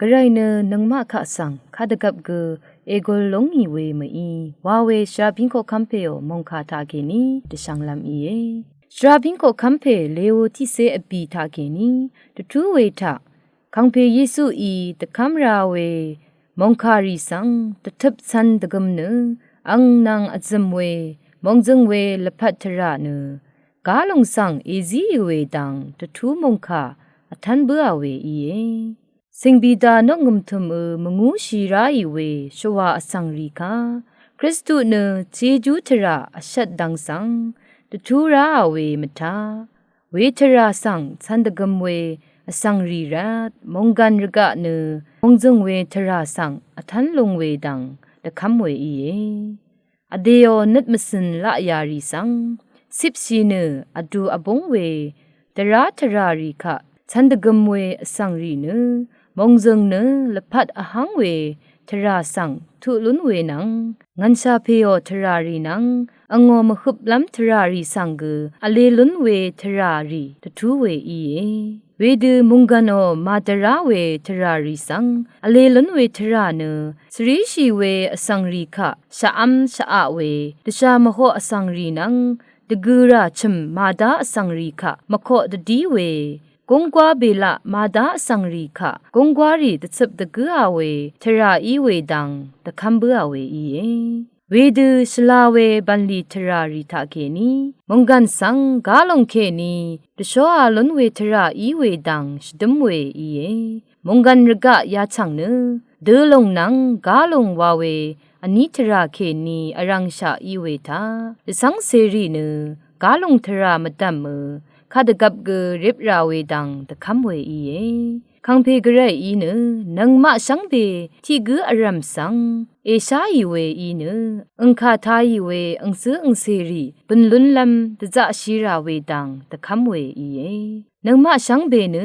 ไรเนนังมาขะสังคาดกับกเอโกลงอีเวมอีวาเวชราบิงโคคัมเพโอมงคาทาเกนีตชังลัมอีเอชราบิงโคคัมเพเลโอที่เซอปีทาเกนีตทูเวทะคังเพเยซูอีตะคัมราเวมงคารีสังตทับซันตะกมเนอังนางอัจมเวมงจึงเวละพัทระเนกาลงสังเอซีเวดังตทูมงคาอทันเบอเวอีเอสิงบีดานงมทุมมงูชีราอีเวชวาอสังรีคาคริสตุเนเจจูทระอชัดดังสังตทูราเวมทาเวทราสังสันตกมเวอสังรีรัตมงกันรกะเนมงจึงเวทราสังอทันลงเวดังตะคัมเวอีเออเดโอนัดมสินละยารีสังสิบชีเนอดูอบงเวตราทรารีคะสันตกมเวอสังรีเนมงจึงเนละพัดอหังเวทราสังทุลุนเวนังงันชาเพโอทรารีนังองอมขุบลัมทรารีสังกอเลลุนเวทรารีตทูเวอีเอเวดมุงกันโอมาตราเวทรารีสังอเลลุนเวทราเนสรีชีเวอสังรีคะชะอัมชะอะเวตชามโหอสังรีนังตะกูราชมมาดาอสังรีคะมะโคตดีเวกงกวาเบละมาดาสังรีคะกงกวารีตะซับตะกูอาเวทราอีเวดังตะคัมเบอเวอีเอเวดสลาเวบันลีทรารีทาเกนีมงกันสังกาลงเคนีตะโชอาลนเวทราอีเวดังชดมเวอีเอมงกันรกะยาชังเนเดลงนังกาลงวาเวอันนี้ทราเคนีอรังชาอีเวทาสังเสรีเนกาลงทรามดัมเมคาดกับกริบราเวดังตะคัมเวอีเอคังเพกระไรอีเนนังมะสังเบที่กอรัมสังเอชาอีเวอีเนอังคาทาอีเวอังซืออังเสรีเป็นลุนลำตะจะชีราเวดังตะคัมเวอีเอนังมะสังเบเน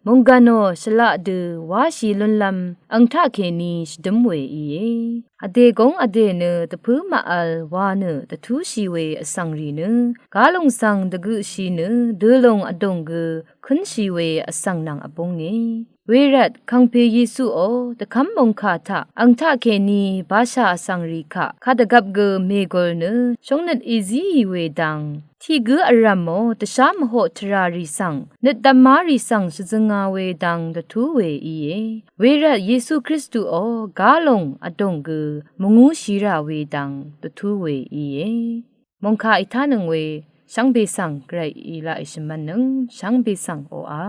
มงกานโอสละเดวาชีลุนลำอังทาเคนีชดมเวอีเออเดกงอเดเนตะพือมาอัลวาเนตะทูชีเวอสังรีเนกาลงสังตะกุชีเนเดลงอดงกคุนชีเวอสังนังอปงเนเวรัตคังเพเยซูโอตะคัมมงคาทะอังทาเคนีบาชาอสังรีคะคาดกับกเมกลเนชงนัดอีซีเวดังที่กอรัมโมตะชามโหทรารีสังนัดตมารีสังสจงาเวดังตะทูเวอีเอเวรัตเยซูคริสต์โอกาลงอดงกมงูชีราเวดังตะทูเวอีเอมงคาอิทานึงเวชังเบสังไกรอีลาอิชมันนึงชังเบสังโออา